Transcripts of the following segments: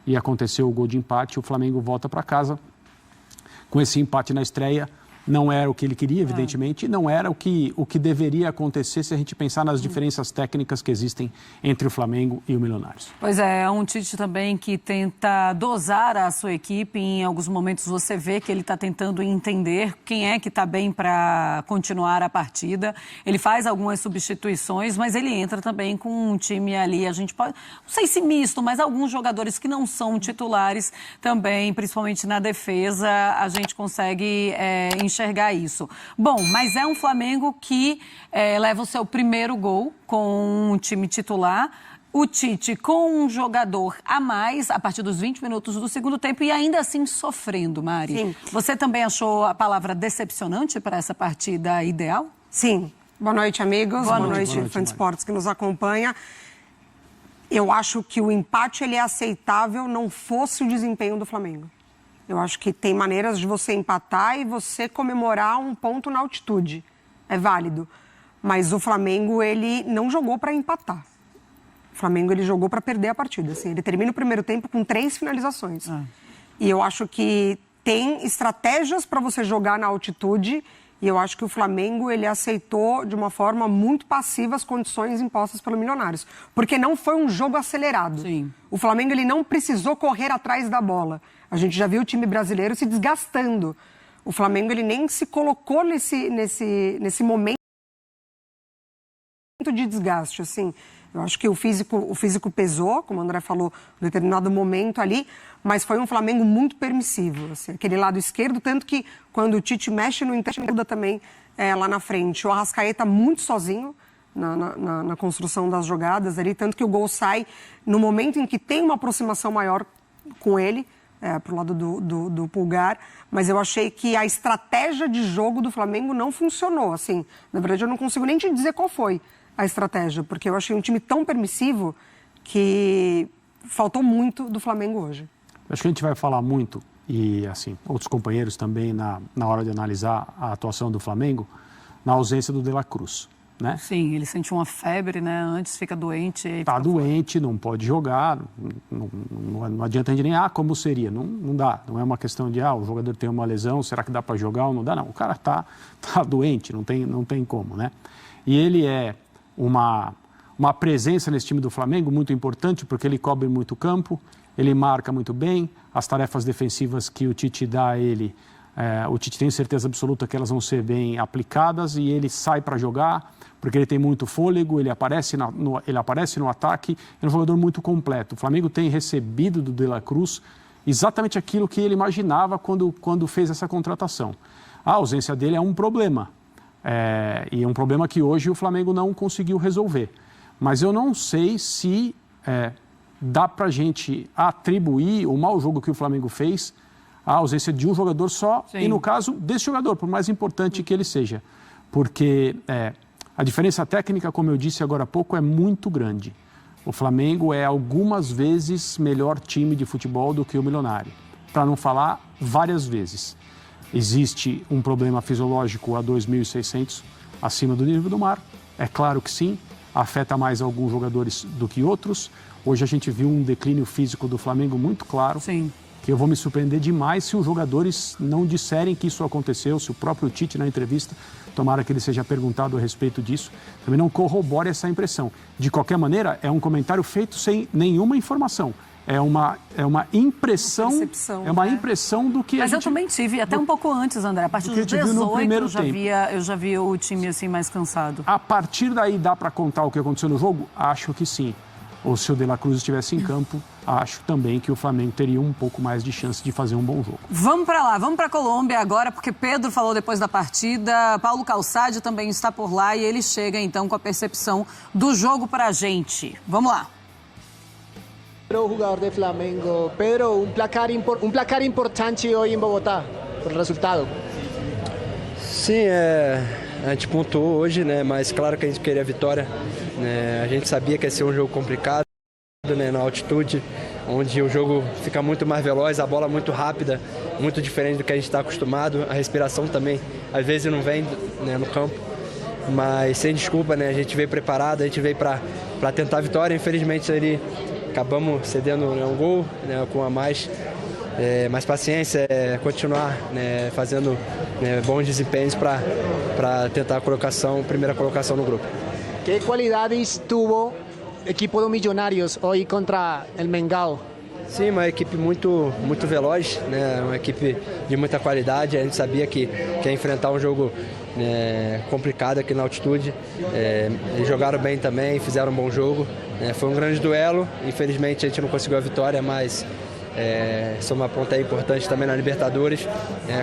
e aconteceu o gol de empate, o Flamengo volta para casa com esse empate na estreia. Não era o que ele queria, evidentemente, não era o que deveria acontecer se a gente pensar nas diferenças técnicas que existem entre o Flamengo e o Milionários. Pois é um Tite também que tenta dosar a sua equipe. Em alguns momentos você vê que ele está tentando entender quem é que está bem para continuar a partida. Ele faz algumas substituições, mas ele entra também com um time ali, a gente pode, não sei se misto, mas alguns jogadores que não são titulares também, principalmente na defesa, a gente consegue enxergar isso. Bom, mas é um Flamengo que leva o seu primeiro gol com um time titular. O Tite com um jogador a mais a partir dos 20 minutos do segundo tempo e ainda assim sofrendo, Mari. Sim. Você também achou a palavra decepcionante para essa partida ideal? Sim. Boa noite, amigos. Boa noite, fã de esportes que nos acompanha. Eu acho que o empate ele é aceitável, não fosse o desempenho do Flamengo. Eu acho que tem maneiras de você empatar e você comemorar um ponto na altitude. É válido. Mas o Flamengo, ele não jogou para empatar. O Flamengo, ele jogou para perder a partida. Assim, ele termina o primeiro tempo com 3 finalizações. E eu acho que tem estratégias para você jogar na altitude. E eu acho que o Flamengo, ele aceitou de uma forma muito passiva as condições impostas pelo Milionários. Porque não foi um jogo acelerado. Sim. O Flamengo, ele não precisou correr atrás da bola. A gente já viu o time brasileiro se desgastando. O Flamengo, ele nem se colocou nesse momento de desgaste, assim. Eu acho que o físico pesou, como o André falou, em determinado momento ali, mas foi um Flamengo muito permissivo, assim, aquele lado esquerdo, tanto que quando o Tite mexe no interno, ajuda também lá na frente. O Arrascaeta muito sozinho na construção das jogadas ali, tanto que o gol sai no momento em que tem uma aproximação maior com ele, para o lado do Pulgar, mas eu achei que a estratégia de jogo do Flamengo não funcionou, assim. Na verdade, eu não consigo nem te dizer qual foi a estratégia, porque eu achei um time tão permissivo que faltou muito do Flamengo hoje. Acho que a gente vai falar muito, e assim, outros companheiros também, na hora de analisar a atuação do Flamengo, na ausência do De La Cruz. Né? Sim, ele sentiu uma febre, né? Antes fica doente. Está doente, não pode jogar, não adianta a gente nem, como seria? Não dá, não é uma questão de, o jogador tem uma lesão, será que dá para jogar ou não dá? Não, o cara tá doente, não tem como, né? E ele é uma presença nesse time do Flamengo muito importante, porque ele cobre muito campo, ele marca muito bem, as tarefas defensivas que o Tite dá a ele, o Tite tem certeza absoluta que elas vão ser bem aplicadas e ele sai para jogar, porque ele tem muito fôlego, ele aparece no ataque, é um jogador muito completo. O Flamengo tem recebido do De La Cruz exatamente aquilo que ele imaginava quando fez essa contratação. A ausência dele é um problema, e é um problema que hoje o Flamengo não conseguiu resolver. Mas eu não sei se dá para a gente atribuir o mau jogo que o Flamengo fez à ausência de um jogador só, Sim. E no caso desse jogador, por mais importante que ele seja. Porque a diferença técnica, como eu disse agora há pouco, é muito grande. O Flamengo é algumas vezes melhor time de futebol do que o Milionário. Para não falar várias vezes. Existe um problema fisiológico a 2.600 acima do nível do mar. É claro que sim, afeta mais alguns jogadores do que outros. Hoje a gente viu um declínio físico do Flamengo muito claro. Sim. Que eu vou me surpreender demais se os jogadores não disserem que isso aconteceu, se o próprio Tite na entrevista, tomara que ele seja perguntado a respeito disso, também não corrobore essa impressão. De qualquer maneira, é um comentário feito sem nenhuma informação. É uma impressão, impressão do que Mas eu também tive, até um pouco antes, André, a partir dos 18 eu já vi o time assim mais cansado. A partir daí dá para contar o que aconteceu no jogo? Acho que sim. Ou se o De La Cruz estivesse em campo, acho também que o Flamengo teria um pouco mais de chance de fazer um bom jogo. Vamos para lá, vamos para a Colômbia agora, porque Pedro falou depois da partida, Paulo Calçade também está por lá e ele chega então com a percepção do jogo para a gente. Vamos lá. Pedro, jogador de Flamengo. Pedro, um placar importante hoje em Bogotá, por resultado. Sim, a gente pontuou hoje, né? Mas claro que a gente queria a vitória. Né? A gente sabia que ia ser um jogo complicado, né? Na altitude, onde o jogo fica muito mais veloz, a bola muito rápida, muito diferente do que a gente está acostumado. A respiração também, às vezes, não vem, né, no campo. Mas sem desculpa, né? A gente veio preparado, a gente veio para tentar a vitória. Infelizmente, ele acabamos cedendo, né, um gol, né, com a mais paciência, continuar, né, fazendo, né, bons desempenhos para tentar a primeira colocação no grupo. Que qualidades tuvo o equipo do Millonarios hoje contra o Mengão? Sim, uma equipe muito veloz, né? Uma equipe de muita qualidade. A gente sabia que ia enfrentar um jogo, né, complicado aqui na altitude. Eles jogaram bem também, fizeram um bom jogo. Foi um grande duelo. Infelizmente a gente não conseguiu a vitória, mas isso é uma ponta importante também na Libertadores.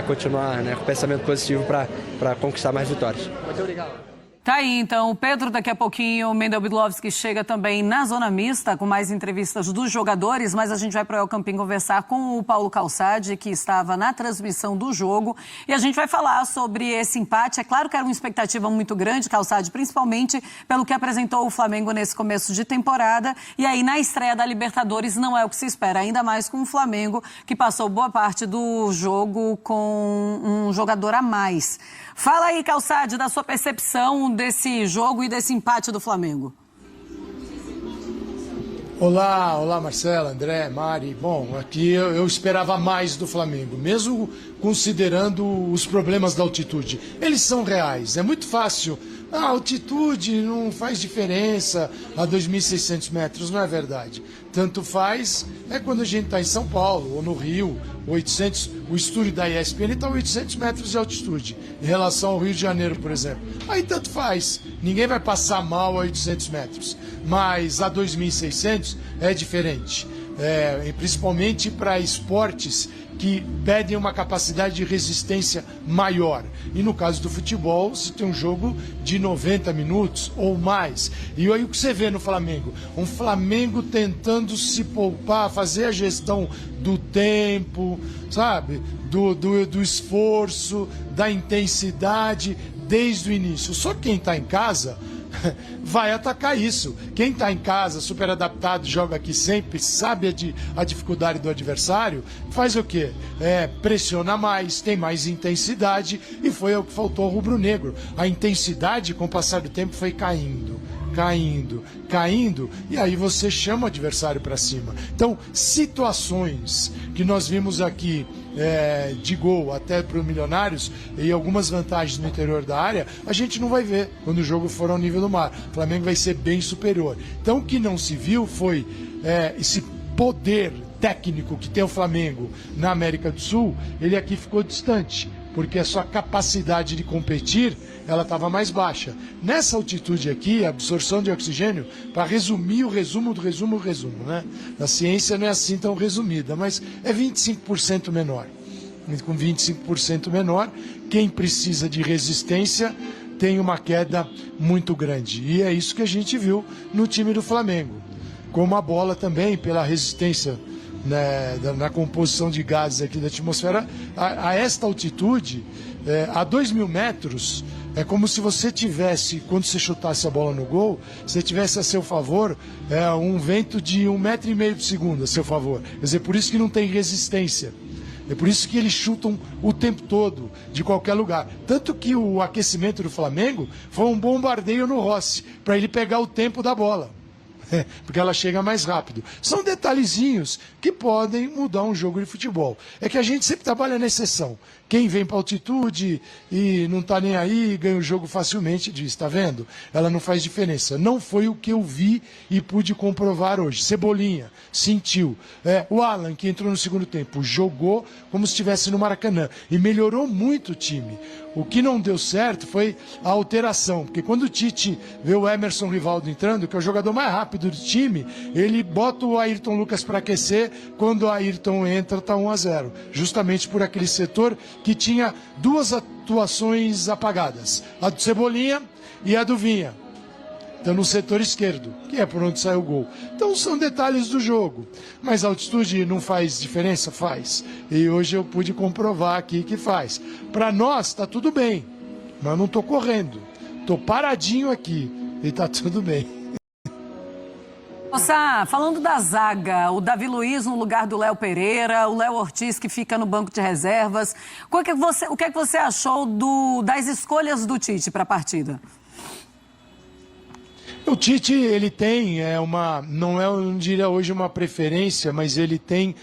Continuar, né, com pensamento positivo para conquistar mais vitórias. Muito obrigado. Tá aí, então, o Pedro, daqui a pouquinho, o Mendel Bidlovski chega também na zona mista, com mais entrevistas dos jogadores, mas a gente vai para o El Campín conversar com o Paulo Calçade, que estava na transmissão do jogo, e a gente vai falar sobre esse empate. É claro que era uma expectativa muito grande, Calçade, principalmente pelo que apresentou o Flamengo nesse começo de temporada, e aí na estreia da Libertadores não é o que se espera, ainda mais com o Flamengo, que passou boa parte do jogo com um jogador a mais. Fala aí, Calçade, da sua percepção desse jogo e desse empate do Flamengo. Olá Marcela, André, Mari. Bom, aqui eu esperava mais do Flamengo, mesmo considerando os problemas da altitude. Eles são reais, é muito fácil. A altitude não faz diferença a 2.600 metros, não é verdade. Tanto faz quando a gente está em São Paulo ou no Rio, 800, o estúdio da ESPN está a 800 metros de altitude, em relação ao Rio de Janeiro, por exemplo. Aí tanto faz, ninguém vai passar mal a 800 metros, mas a 2.600 é diferente, principalmente para esportes que pedem uma capacidade de resistência maior. E no caso do futebol, você tem um jogo de 90 minutos ou mais. E aí o que você vê no Flamengo? Um Flamengo tentando se poupar, fazer a gestão do tempo, sabe? Do esforço, da intensidade desde o início. Só quem está em casa vai atacar isso. Quem está em casa, super adaptado, joga aqui sempre, sabe a dificuldade do adversário, faz o quê? Pressiona mais, tem mais intensidade, e foi o que faltou ao rubro-negro. A intensidade, com o passar do tempo, foi caindo, e aí você chama o adversário para cima. Então, situações que nós vimos aqui de gol até para o Milionários e algumas vantagens no interior da área, a gente não vai ver quando o jogo for ao nível do mar. O Flamengo vai ser bem superior. Então, o que não se viu foi esse poder técnico que tem o Flamengo na América do Sul. Ele aqui ficou distante, porque a sua capacidade de competir, ela estava mais baixa. Nessa altitude aqui, a absorção de oxigênio, para resumir o resumo do resumo, né? A ciência não é assim tão resumida, mas é 25% menor. Com 25% menor, quem precisa de resistência tem uma queda muito grande. E é isso que a gente viu no time do Flamengo. Como a bola também, pela resistência, né, na composição de gases aqui da atmosfera, a esta altitude, a 2.000 metros, é como se você tivesse, quando você chutasse a bola no gol, você tivesse a seu favor um vento de 1,5 metro por segundo a seu favor. Quer dizer, por isso que não tem resistência. É por isso que eles chutam o tempo todo, de qualquer lugar. Tanto que o aquecimento do Flamengo foi um bombardeio no Rossi, para ele pegar o tempo da bola. Porque ela chega mais rápido. São detalhezinhos que podem mudar um jogo de futebol. É que a gente sempre trabalha na exceção. Quem vem para altitude e não está nem aí, ganha o jogo facilmente, diz, tá vendo? Ela não faz diferença. Não foi o que eu vi e pude comprovar hoje. Cebolinha, sentiu. O Alan, que entrou no segundo tempo, jogou como se estivesse no Maracanã. E melhorou muito o time. O que não deu certo foi a alteração. Porque quando o Tite vê o Emerson Rivaldo entrando, que é o jogador mais rápido do time, ele bota o Ayrton Lucas para aquecer. Quando o Ayrton entra, está 1-0. Justamente por aquele setor que tinha duas atuações apagadas. A do Cebolinha e a do Vinha. Então, no setor esquerdo, que é por onde sai o gol. Então, são detalhes do jogo. Mas a altitude não faz diferença? Faz. E hoje eu pude comprovar aqui que faz. Para nós, está tudo bem. Mas eu não estou correndo. Estou paradinho aqui. E está tudo bem. Moça, falando da zaga, o Davi Luiz no lugar do Léo Pereira, o Léo Ortiz que fica no banco de reservas. O que é que você achou das escolhas do Tite para a partida? O Tite, ele tem eu não diria hoje uma preferência, mas ele tem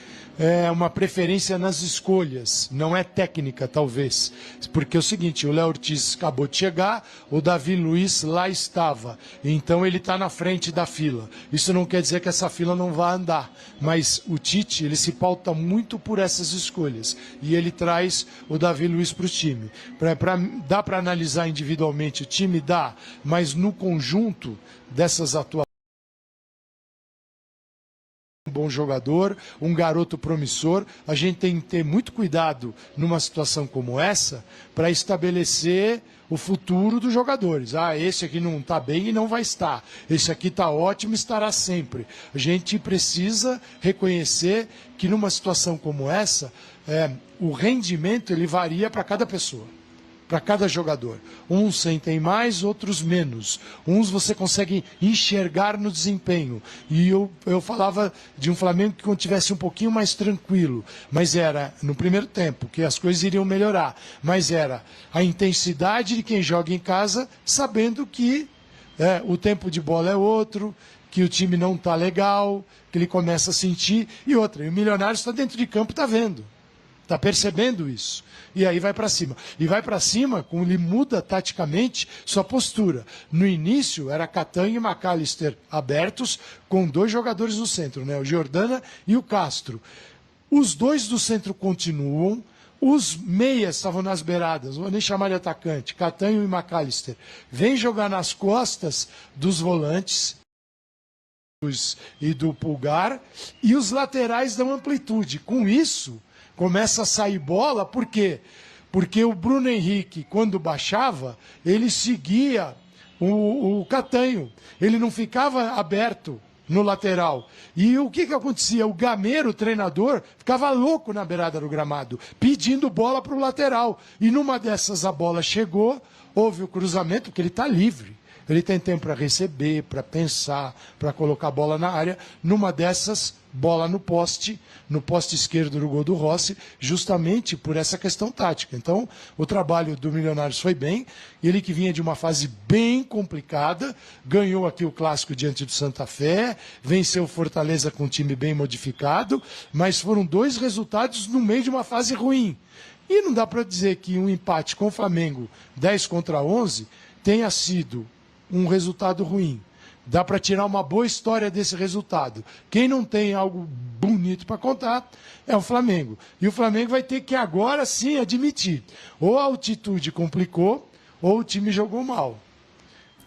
uma preferência nas escolhas, não é técnica, talvez. Porque é o seguinte, o Léo Ortiz acabou de chegar, o Davi Luiz lá estava, então ele está na frente da fila. Isso não quer dizer que essa fila não vai andar, mas o Tite, ele se pauta muito por essas escolhas, e ele traz o Davi Luiz para o time. Dá para analisar individualmente o time? Dá, mas no conjunto dessas atuações, um bom jogador, um garoto promissor, a gente tem que ter muito cuidado numa situação como essa para estabelecer o futuro dos jogadores. Esse aqui não está bem e não vai estar. Esse aqui está ótimo e estará sempre. A gente precisa reconhecer que numa situação como essa, o rendimento ele varia para cada pessoa, para cada jogador. Uns sentem mais, outros menos. Uns você consegue enxergar no desempenho. E eu falava de um Flamengo que tivesse um pouquinho mais tranquilo, mas era no primeiro tempo, que as coisas iriam melhorar. Mas era a intensidade de quem joga em casa, sabendo que o tempo de bola é outro, que o time não está legal, que ele começa a sentir. E outra, e o Milionário está dentro de campo, está vendo. Está percebendo isso. E aí vai para cima. E vai para cima, ele muda taticamente sua postura. No início, era Catanho e McAllister abertos, com 2 jogadores no centro, né? O Giordana e o Castro. Os 2 do centro continuam. Os meias estavam nas beiradas, não vou nem chamar de atacante. Catanho e McAllister. Vem jogar nas costas dos volantes e do Pulgar. E os laterais dão amplitude. Com isso, começa a sair bola, por quê? Porque o Bruno Henrique, quando baixava, ele seguia o Catanho. Ele não ficava aberto no lateral. E o que acontecia? O Gameiro, o treinador, ficava louco na beirada do gramado, pedindo bola para o lateral. E numa dessas a bola chegou, houve o cruzamento, porque ele está livre. Ele tem tempo para receber, para pensar, para colocar a bola na área. Numa dessas, bola no poste esquerdo do gol do Rossi, justamente por essa questão tática. Então, o trabalho do Milionários foi bem. Ele que vinha de uma fase bem complicada, ganhou aqui o clássico diante do Santa Fé, venceu o Fortaleza com um time bem modificado, mas foram 2 resultados no meio de uma fase ruim. E não dá para dizer que um empate com o Flamengo, 10-11, tenha sido um resultado ruim. Dá para tirar uma boa história desse resultado. Quem não tem algo bonito para contar é o Flamengo. E o Flamengo vai ter que agora sim admitir. Ou a altitude complicou, ou o time jogou mal.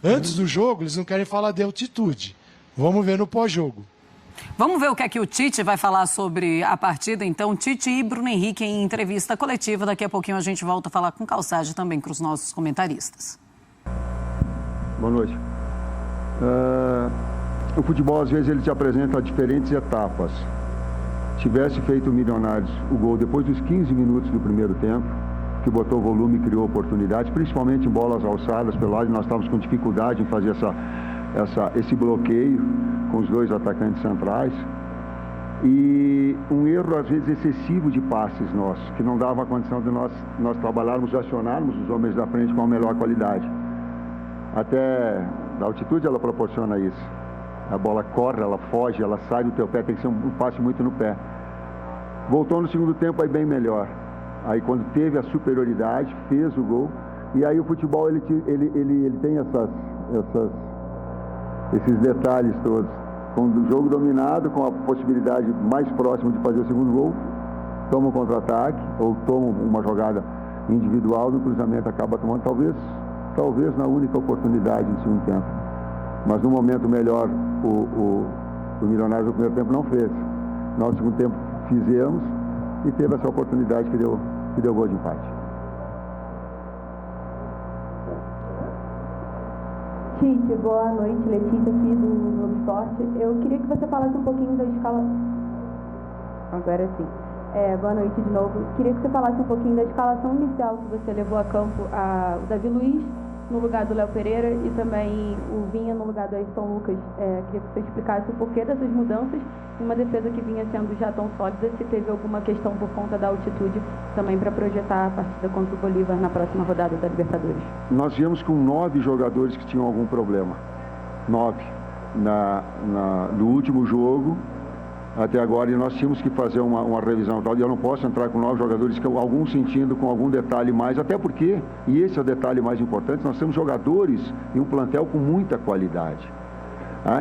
Antes do jogo, eles não querem falar de altitude. Vamos ver no pós-jogo. Vamos ver o que é que o Tite vai falar sobre a partida, então. Tite e Bruno Henrique em entrevista coletiva. Daqui a pouquinho a gente volta a falar com Calçade também, com os nossos comentaristas. Boa noite. O futebol, às vezes, ele te apresenta diferentes etapas. Tivesse feito o Milionários o gol depois dos 15 minutos do primeiro tempo, que botou volume e criou oportunidades, principalmente em bolas alçadas pelo lado, nós estávamos com dificuldade em fazer esse bloqueio com os 2 atacantes centrais. E um erro, às vezes, excessivo de passes nossos, que não dava a condição de nós trabalharmos, acionarmos os homens da frente com a melhor qualidade. Até da altitude ela proporciona isso. A bola corre, ela foge, ela sai do teu pé, tem que ser um passe muito no pé. Voltou no segundo tempo aí bem melhor. Aí quando teve a superioridade, fez o gol. E aí o futebol ele tem esses detalhes todos. Com o jogo dominado, com a possibilidade mais próxima de fazer o segundo gol, toma um contra-ataque ou toma uma jogada individual, no cruzamento acaba tomando, talvez na única oportunidade no segundo tempo. Mas no momento melhor, o Milionários no primeiro tempo não fez. Nós no segundo tempo fizemos e teve essa oportunidade que deu gol de empate. Tite, boa noite. Letícia aqui do Globo Esporte. Eu queria que você falasse um pouquinho da escala... Agora sim. Boa noite de novo. Queria que você falasse um pouquinho da escalação inicial que você levou a campo o Davi Luiz no lugar do Léo Pereira e também o Vinha no lugar do Ayrton Lucas. Queria que você explicasse o porquê dessas mudanças em uma defesa que vinha sendo já tão sólida, se teve alguma questão por conta da altitude também para projetar a partida contra o Bolívar na próxima rodada da Libertadores. Nós viemos com 9 jogadores que tinham algum problema. 9 no último jogo até agora, e nós tínhamos que fazer uma revisão tal, e eu não posso entrar com 9 jogadores, que alguns sentindo com algum detalhe mais, até porque, e esse é o detalhe mais importante, nós temos jogadores e um plantel com muita qualidade.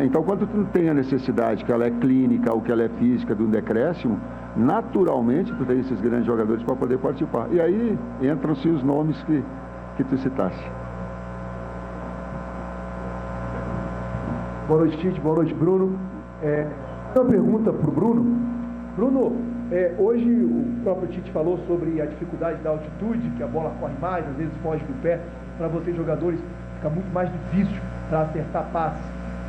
Então, quando tu tem a necessidade, que ela é clínica ou que ela é física, de um decréscimo, naturalmente tu tem esses grandes jogadores para poder participar. E aí entram-se os nomes que tu citaste. Boa noite, Tite. Boa noite, Bruno. Uma pergunta para o Bruno. Bruno, hoje o próprio Tite falou sobre a dificuldade da altitude, que a bola corre mais, às vezes foge do pé. Para vocês, jogadores, fica muito mais difícil para acertar passes.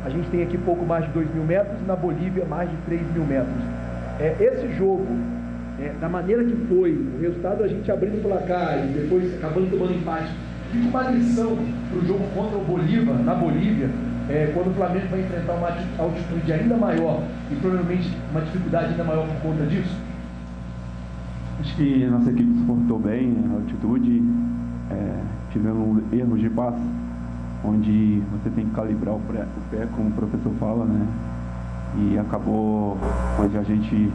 A gente tem aqui pouco mais de 2.000 metros e na Bolívia mais de 3.000 metros. Esse jogo, da maneira que foi, o resultado a gente abrindo o placar e depois acabando tomando empate, fica uma lição para o jogo contra o Bolívar, na Bolívia, quando o Flamengo vai enfrentar uma altitude ainda maior e provavelmente uma dificuldade ainda maior por conta disso? Acho que a nossa equipe suportou bem a altitude, tivemos erros de passe, onde você tem que calibrar o pé, como o professor fala, né? E acabou onde a gente,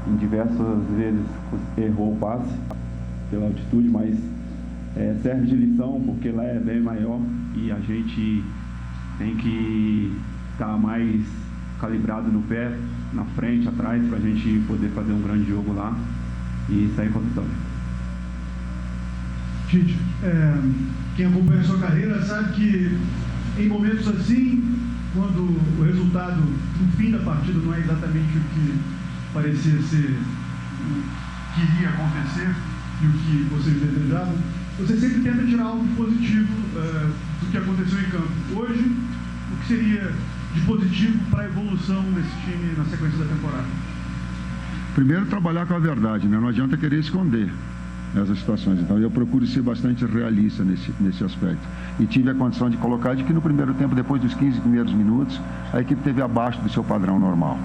em diversas vezes, errou o passe pela altitude, mas serve de lição, porque lá é bem maior e a gente tem que estar mais calibrado no pé, na frente, atrás, para a gente poder fazer um grande jogo lá e sair com a vitória. Tite, quem acompanha a sua carreira sabe que em momentos assim, quando o resultado no fim da partida não é exatamente o que parecia ser o que iria acontecer e o que vocês desejavam, você sempre tenta tirar algo positivo do que aconteceu em campo. Hoje, o que seria de positivo para a evolução desse time na sequência da temporada? Primeiro, trabalhar com a verdade, né? Não adianta querer esconder essas situações. Então, eu procuro ser bastante realista nesse aspecto. E tive a condição de colocar de que no primeiro tempo, depois dos 15 primeiros minutos, a equipe esteve abaixo do seu padrão normal.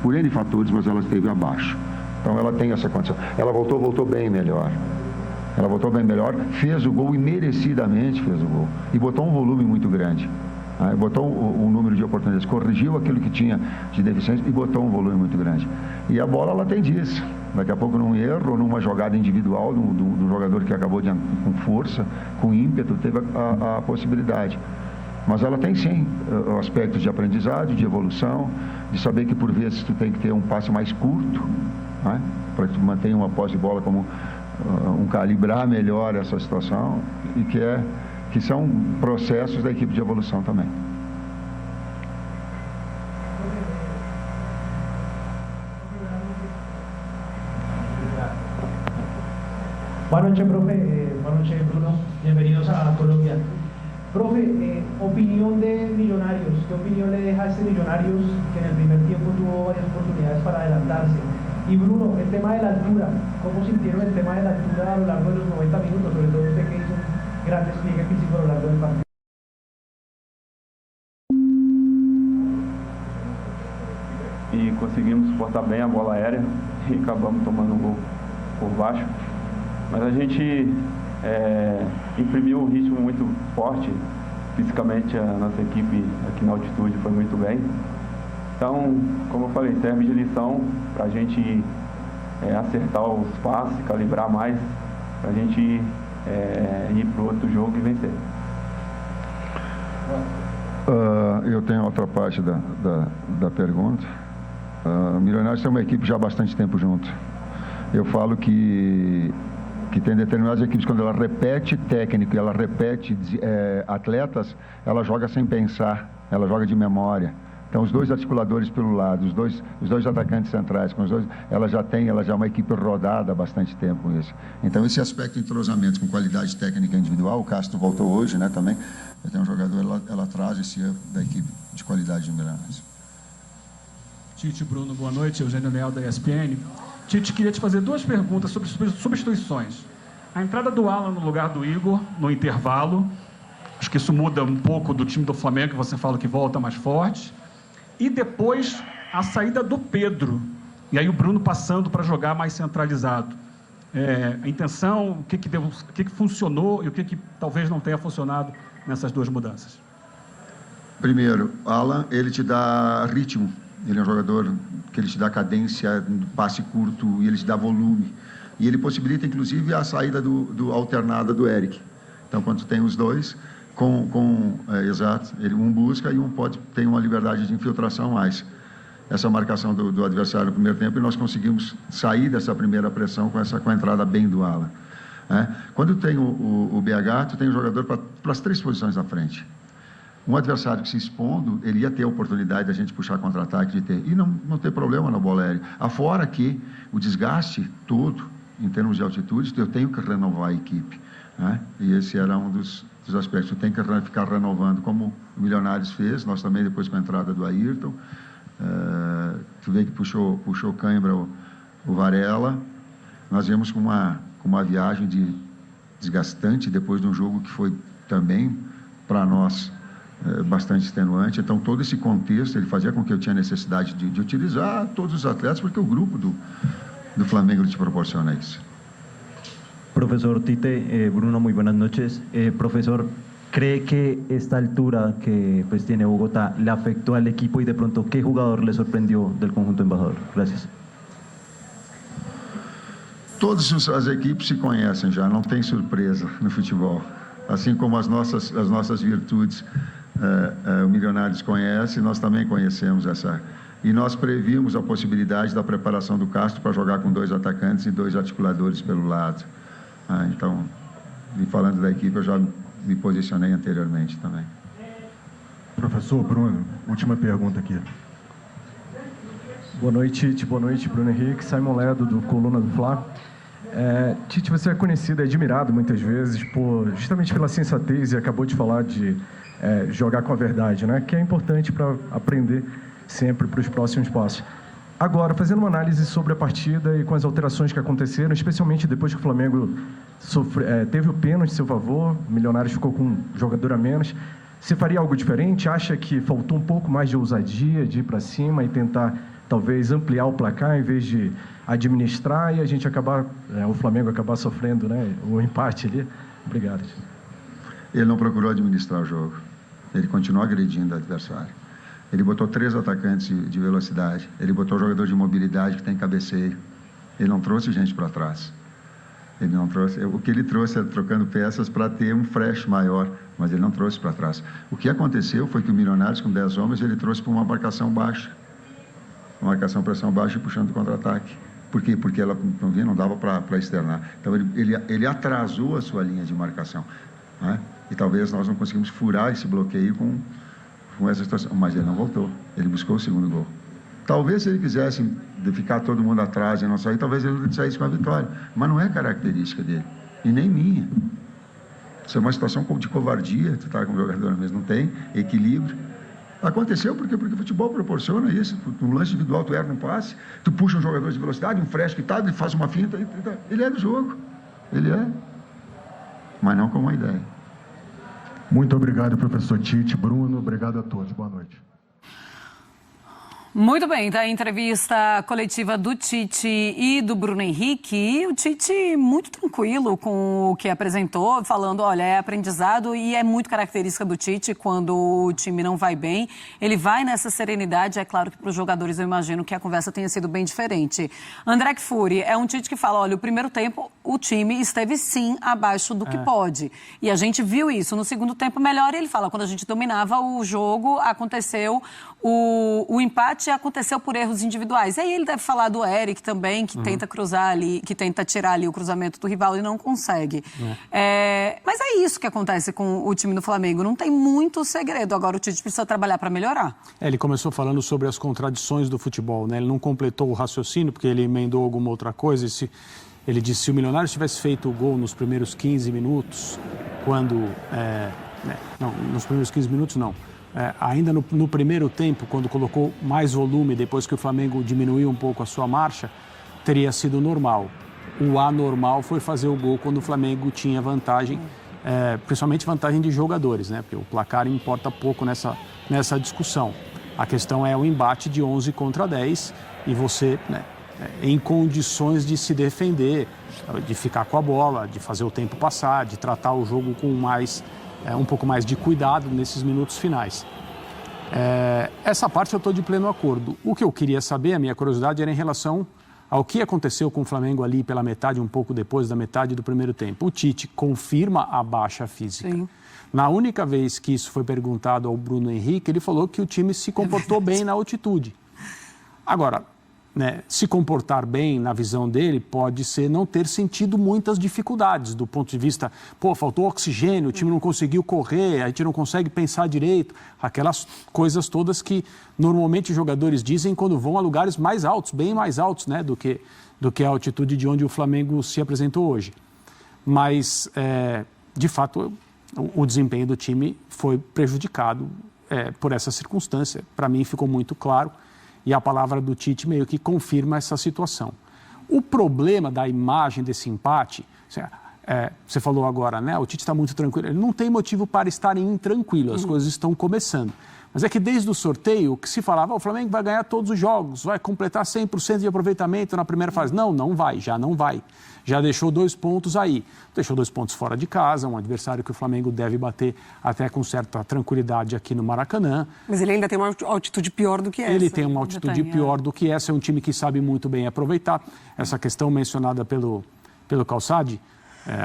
Por N fatores, mas ela esteve abaixo. Então, ela tem essa condição. Ela voltou bem melhor. Ela voltou bem melhor, fez o gol e merecidamente fez o gol. E botou um volume muito grande. Botou um número de oportunidades, corrigiu aquilo que tinha de deficiência e botou um volume muito grande. E a bola, ela tem disso. Daqui a pouco, num erro ou numa jogada individual do jogador que acabou com força, com ímpeto, teve a possibilidade. Mas ela tem sim aspectos de aprendizado, de evolução, de saber que por vezes tu tem que ter um passe mais curto, para que tu mantenha uma posse de bola como calibrar melhor essa situação, e que são processos da equipe de evolução também. Buenas noches, profe. Buenas noches, Bruno. Bienvenidos a Colombia. Profe, opinión de Millonarios. ¿Qué opinión le deja a este Millonarios que en el primer tiempo tuvo varias oportunidades para adelantarse? Y Bruno, el tema de la altura. ¿Cómo sintieron el tema de la altura a lo largo de los 90 minutos? Sobre todo usted que hizo un gran despliegue físico a lo largo del partido. E conseguimos suportar bem a bola aérea e acabamos tomando um gol por baixo. Mas a gente imprimiu um ritmo muito forte. Fisicamente, a nossa equipe aqui na altitude foi muito bem. Então, como eu falei, serve de lição para a gente acertar os passes, calibrar mais, para a gente ir para o outro jogo e vencer. Eu tenho outra parte da pergunta. Millonarios tem uma equipe já há bastante tempo junto. Eu falo que tem determinadas equipes, quando ela repete técnico, ela repete atletas, ela joga sem pensar, ela joga de memória. Então, os dois articuladores pelo lado, os dois atacantes centrais, ela já é uma equipe rodada há bastante tempo com isso. Então, esse aspecto de entrosamento com qualidade técnica individual, o Castro voltou hoje, né, também, tem um jogador, ela traz esse erro da equipe de qualidade de Millonarios. Tite, Bruno, boa noite, Eugênio Leal da ESPN. Tite, queria te fazer duas perguntas sobre substituições. A entrada do Alan no lugar do Igor, no intervalo, acho que isso muda um pouco do time do Flamengo, que você fala que volta mais forte. E depois, a saída do Pedro. E aí o Bruno passando para jogar mais centralizado. A intenção, o que funcionou e o que talvez não tenha funcionado nessas duas mudanças. Primeiro, Alan, ele te dá ritmo. Ele é um jogador que ele te dá cadência, passe curto, e ele te dá volume. E ele possibilita, inclusive, a saída alternada do Eric. Então, quando tem os dois, exato, um busca e um tem uma liberdade de infiltração mais. Essa marcação do adversário no primeiro tempo, e nós conseguimos sair dessa primeira pressão com a entrada bem do Alan. Quando tem o BH, tu tem um jogador para as 3 posições na frente. Um adversário que se expondo, ele ia ter a oportunidade de a gente puxar contra-ataque, e não ter problema na bola aérea. Afora que o desgaste todo, em termos de altitude, eu tenho que renovar a equipe. E esse era um dos aspectos. Eu tenho que ficar renovando, como o Milionários fez, nós também depois com a entrada do Ayrton. Tu vê que puxou cãibra o Varela. Nós viemos com uma viagem desgastante depois de um jogo que foi também, para nós, bastante extenuante. Então, todo esse contexto, ele fazia com que eu tinha necessidade de utilizar todos os atletas, porque o grupo do Flamengo te proporciona isso. Profesor Tite, Bruno, muy buenas noches. Profesor, ¿cree que esta altura que pues tiene Bogotá le afectó al equipo y de pronto qué jugador le sorprendió del conjunto embajador? Gracias. Todas as equipes se conhecem já, não tem surpresa no futebol. Assim como as nossas virtudes, o Milionários conhece, nós também conhecemos essa. E nós previmos a possibilidade da preparação do Castro para jogar com 2 atacantes e 2 articuladores pelo lado. Então, e falando da equipe, eu já me posicionei anteriormente também. Professor Bruno, última pergunta aqui. Boa noite, Tite. Boa noite, Bruno Henrique. Simon Ledo, do Coluna do Fla. Tite, você é conhecido e admirado muitas vezes justamente pela sensatez, e acabou de falar de jogar com a verdade, né? Que é importante para aprender sempre para os próximos passos. Agora, fazendo uma análise sobre a partida e com as alterações que aconteceram, especialmente depois que o Flamengo teve o pênalti a seu favor, o Milionários ficou com um jogador a menos, você faria algo diferente? Acha que faltou um pouco mais de ousadia, de ir para cima e tentar, talvez, ampliar o placar, em vez de administrar e a gente o Flamengo acabar sofrendo, né, o empate ali? Obrigado. Ele não procurou administrar o jogo. Ele continuou agredindo o adversário. Ele botou 3 atacantes de velocidade. Ele botou jogador de mobilidade que tem cabeceio. Ele não trouxe gente para trás. Ele não trouxe. O que ele trouxe é trocando peças para ter um fresh maior, mas ele não trouxe para trás. O que aconteceu foi que o Milionários, com 10 homens, ele trouxe para uma marcação baixa. Uma marcação pressão baixa e puxando contra-ataque. Por quê? Porque ela não dava para externar. Então, ele atrasou a sua linha de marcação. Né? E talvez nós não conseguimos furar esse bloqueio com essa situação. Mas ele não voltou. Ele buscou o segundo gol. Talvez, se ele quisesse ficar todo mundo atrás e não sair, talvez ele saísse com a vitória. Mas não é característica dele. E nem minha. Isso é uma situação de covardia. Tu está com o jogador mesmo. Não tem equilíbrio. Aconteceu porque o futebol proporciona isso. Um lance individual, tu erra um passe, tu puxa um jogador de velocidade, um fresh que ele faz uma finta, ele é do jogo. Ele é. Mas não com uma ideia. Muito obrigado, professor Tite. Bruno, obrigado a todos. Boa noite. Muito bem, tá a entrevista coletiva do Tite e do Bruno Henrique. E o Tite muito tranquilo com o que apresentou, falando, olha, é aprendizado e é muito característica do Tite quando o time não vai bem. Ele vai nessa serenidade, é claro que para os jogadores eu imagino que a conversa tenha sido bem diferente. André Kfouri é um Tite que fala, olha, o primeiro tempo o time esteve sim abaixo do que pode. E a gente viu isso. No segundo tempo melhor, ele fala, quando a gente dominava o jogo, aconteceu o empate aconteceu por erros individuais. E aí ele deve falar do Eric também, que tenta cruzar ali, que tenta tirar ali o cruzamento do rival e não consegue. Mas é isso que acontece com o time do Flamengo. Não tem muito segredo. Agora o Tite precisa trabalhar para melhorar. Ele começou falando sobre as contradições do futebol, né? Ele não completou o raciocínio, porque ele emendou alguma outra coisa. Ele disse, se o Milionários tivesse feito o gol nos primeiros 15 minutos, quando... não, nos primeiros 15 minutos não. Ainda no primeiro tempo, quando colocou mais volume, depois que o Flamengo diminuiu um pouco a sua marcha, teria sido normal. O anormal foi fazer o gol quando o Flamengo tinha vantagem, principalmente vantagem de jogadores, né? Porque o placar importa pouco nessa discussão. A questão é o embate de 11 contra 10 e você, né, em condições de se defender, de ficar com a bola, de fazer o tempo passar, de tratar o jogo com um pouco mais de cuidado nesses minutos finais. Essa parte eu estou de pleno acordo. O que eu queria saber, a minha curiosidade, era em relação ao que aconteceu com o Flamengo ali pela metade, um pouco depois da metade do primeiro tempo. O Tite confirma a baixa física. Sim. Na única vez que isso foi perguntado ao Bruno Henrique, ele falou que o time se comportou bem na altitude. Agora, né, se comportar bem, na visão dele, pode ser não ter sentido muitas dificuldades do ponto de vista, faltou oxigênio, o time não conseguiu correr, a gente não consegue pensar direito, aquelas coisas todas que normalmente os jogadores dizem quando vão a lugares mais altos, bem mais altos, né, do que a altitude de onde o Flamengo se apresentou hoje. Mas, de fato, o desempenho do time foi prejudicado por essa circunstância. Para mim ficou muito claro. E a palavra do Tite meio que confirma essa situação. O problema da imagem desse empate, você falou agora, né? O Tite está muito tranquilo. Ele não tem motivo para estar intranquilo, as coisas estão começando. Mas é que desde o sorteio, o que se falava, o Flamengo vai ganhar todos os jogos, vai completar 100% de aproveitamento na primeira fase. Não vai, já não vai. Já deixou 2 pontos aí. Deixou 2 pontos fora de casa, um adversário que o Flamengo deve bater até com certa tranquilidade aqui no Maracanã. Mas ele ainda tem uma altitude pior do que essa. Ele tem uma altitude pior do que essa, é um time que sabe muito bem aproveitar. Essa questão mencionada pelo Calçade,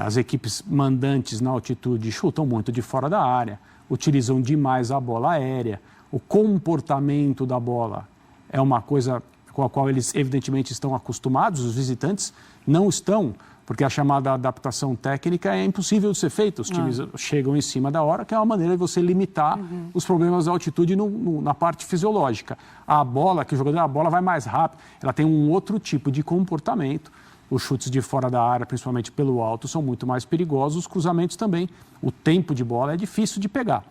as equipes mandantes na altitude chutam muito de fora da área, utilizam demais a bola aérea, o comportamento da bola é uma coisa com a qual eles evidentemente estão acostumados, os visitantes não estão, porque a chamada adaptação técnica é impossível de ser feita, os times chegam em cima da hora, que é uma maneira de você limitar os problemas da altitude na parte fisiológica. A bola, que o jogador, a bola vai mais rápido, ela tem um outro tipo de comportamento. Os chutes de fora da área, principalmente pelo alto, são muito mais perigosos. Os cruzamentos também. O tempo de bola é difícil de pegar.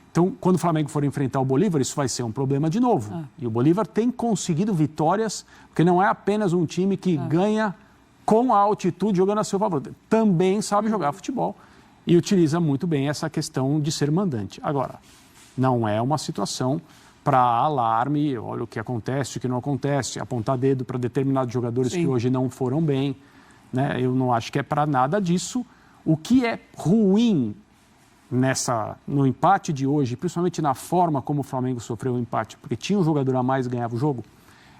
Então, quando o Flamengo for enfrentar o Bolívar, isso vai ser um problema de novo. E o Bolívar tem conseguido vitórias, porque não é apenas um time que ganha com a altitude jogando a seu favor. Também sabe jogar futebol e utiliza muito bem essa questão de ser mandante. Agora, não é uma situação para alarme, olha o que acontece, o que não acontece, apontar dedo para determinados jogadores que hoje não foram bem, né? Eu não acho que é para nada disso. O que é ruim no empate de hoje, principalmente na forma como o Flamengo sofreu o empate, porque tinha um jogador a mais e ganhava o jogo,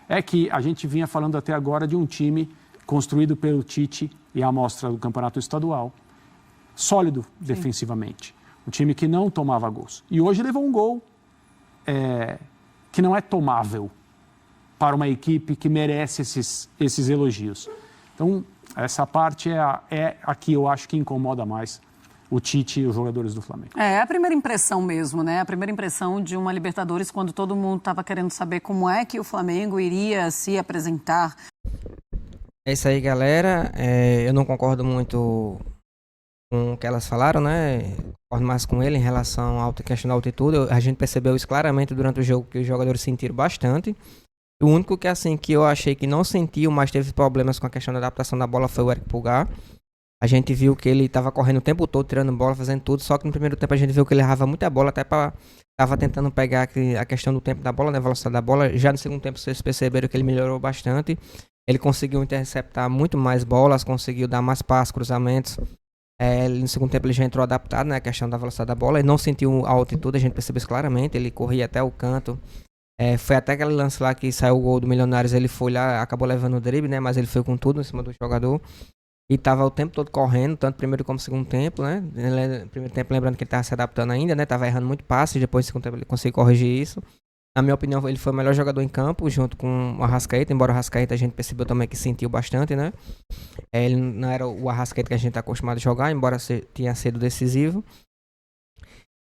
é que a gente vinha falando até agora de um time construído pelo Tite e a amostra do campeonato estadual, sólido defensivamente, um time que não tomava gols. E hoje levou um gol que não é tomável para uma equipe que merece esses elogios. Então, essa parte é a que eu acho que incomoda mais o Tite e os jogadores do Flamengo. É a primeira impressão mesmo, né? A primeira impressão de uma Libertadores quando todo mundo estava querendo saber como é que o Flamengo iria se apresentar. É isso aí, galera. Eu não concordo muito com o que elas falaram, né? Concordo mais com ele em relação à questão da altitude. A gente percebeu isso claramente durante o jogo, que os jogadores sentiram bastante. O único que eu achei que não sentiu, mas teve problemas com a questão da adaptação da bola foi o Eric Pulgar. A gente viu que ele estava correndo o tempo todo, tirando bola, fazendo tudo, só que no primeiro tempo a gente viu que ele errava muita bola, até estava tentando pegar a questão do tempo da bola, né, a velocidade da bola. Já no segundo tempo vocês perceberam que ele melhorou bastante. Ele conseguiu interceptar muito mais bolas, conseguiu dar mais passos, cruzamentos. No segundo tempo ele já entrou adaptado, né, a questão da velocidade da bola. Ele não sentiu a altitude, a gente percebeu isso claramente. Ele corria até o canto. Foi até aquele lance lá que saiu o gol do Milionários, ele foi lá, acabou levando o drible, né, mas ele foi com tudo em cima do jogador. E estava o tempo todo correndo, tanto primeiro como segundo tempo, né? Primeiro tempo, lembrando que ele estava se adaptando ainda, né? Estava errando muito passe, depois no segundo tempo ele conseguiu corrigir isso. Na minha opinião, ele foi o melhor jogador em campo, junto com o Arrascaeta, embora o Arrascaeta a gente percebeu também que sentiu bastante, né? Ele não era o Arrascaeta que a gente está acostumado a jogar, embora tenha sido decisivo.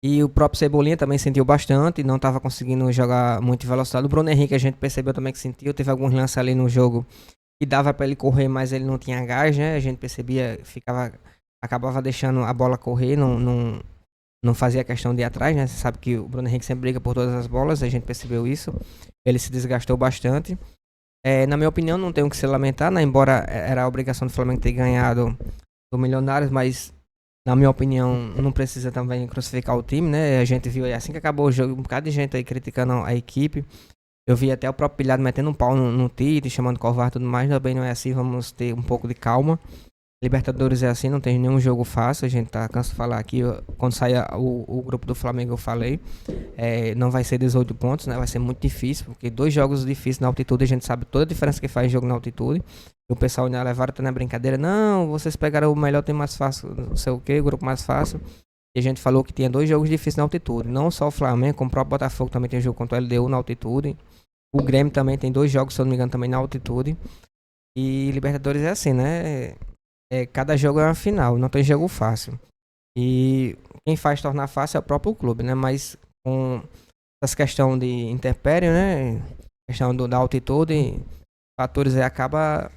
E o próprio Cebolinha também sentiu bastante, não estava conseguindo jogar muito velocidade. O Bruno Henrique a gente percebeu também que sentiu, teve alguns lances ali no jogo que dava para ele correr, mas ele não tinha gás, né? A gente percebia, acabava deixando a bola correr, não fazia questão de ir atrás, né? Você sabe que o Bruno Henrique sempre briga por todas as bolas, a gente percebeu isso. Ele se desgastou bastante. Na minha opinião, não tem o que se lamentar, né? Embora era a obrigação do Flamengo ter ganhado do Milionários, mas na minha opinião, não precisa também crucificar o time, né? A gente viu aí, assim que acabou o jogo, um bocado de gente aí criticando a equipe. Eu vi até o próprio Pilhado metendo um pau no Tite, chamando covarde e tudo mais. Também não é assim, vamos ter um pouco de calma. Libertadores é assim, não tem nenhum jogo fácil, a gente tá cansado de falar aqui, quando sair o grupo do Flamengo eu falei, não vai ser 18 pontos, né, vai ser muito difícil, porque 2 jogos difíceis na altitude, a gente sabe toda a diferença que faz jogo na altitude, e o pessoal ainda levaram até na brincadeira, não, vocês pegaram o melhor, tem mais fácil, não sei o que, o grupo mais fácil, e a gente falou que tinha 2 jogos difíceis na altitude, não só o Flamengo, como o próprio Botafogo também tem jogo contra o LDU na altitude, o Grêmio também tem 2 jogos, se eu não me engano, também na altitude, e Libertadores é assim, né, cada jogo é uma final, não tem jogo fácil. E quem faz tornar fácil é o próprio clube, né? Mas com essa questão de intempérie, né? Questão da altitude, fatores aí acaba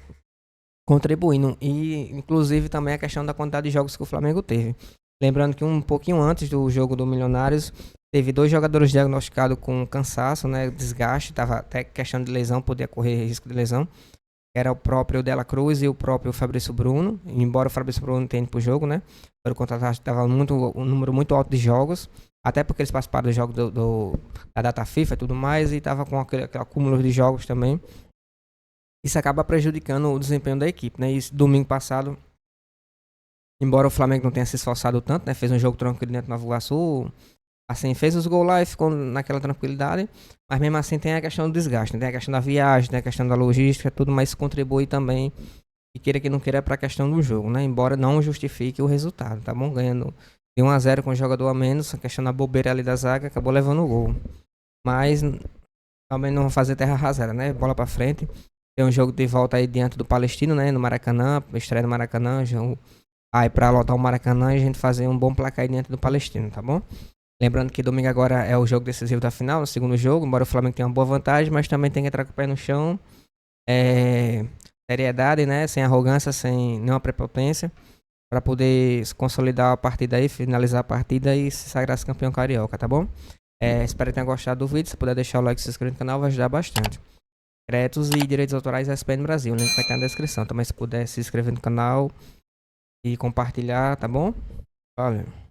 contribuindo. E inclusive também a questão da quantidade de jogos que o Flamengo teve. Lembrando que um pouquinho antes do jogo do Milionários, teve 2 jogadores diagnosticados com cansaço, né? Desgaste, tava até questão de lesão, podia correr risco de lesão. Era o próprio Dela Cruz e o próprio Fabrício Bruno, embora o Fabrício Bruno não tenha ido pro jogo, né? O contrato estava um número muito alto de jogos, até porque eles participaram do jogo da data FIFA e tudo mais, e estava com aquele acúmulo de jogos também. Isso acaba prejudicando o desempenho da equipe, né? E domingo passado, embora o Flamengo não tenha se esforçado tanto, né? Fez um jogo tranquilo dentro do Nova Iguaçu, assim, fez os gols lá e ficou naquela tranquilidade, mas mesmo assim tem a questão do desgaste, né? Tem a questão da viagem, tem a questão da logística, tudo mais contribui também, e queira que não queira, para a questão do jogo, né? Embora não justifique o resultado, tá bom? Ganhando de 1-0 com o jogador a menos, a questão da bobeira ali da zaga, acabou levando o gol. Mas também não vão fazer terra arrasada, né? Bola para frente. Tem um jogo de volta aí diante do Palestino, né? No Maracanã, estreia no Maracanã, jogo aí para lotar o Maracanã e a gente fazer um bom placar aí diante do Palestino, tá bom? Lembrando que domingo agora é o jogo decisivo da final, no segundo jogo, embora o Flamengo tenha uma boa vantagem, mas também tem que entrar com o pé no chão, seriedade, né, sem arrogância, sem nenhuma prepotência, para poder se consolidar a partida aí, finalizar a partida e se sagrar campeão carioca, tá bom? Espero que tenha gostado do vídeo, se puder deixar o like e se inscrever no canal vai ajudar bastante. Créditos e direitos autorais SPN Brasil, o link vai estar na descrição, também se puder se inscrever no canal e compartilhar, tá bom? Valeu!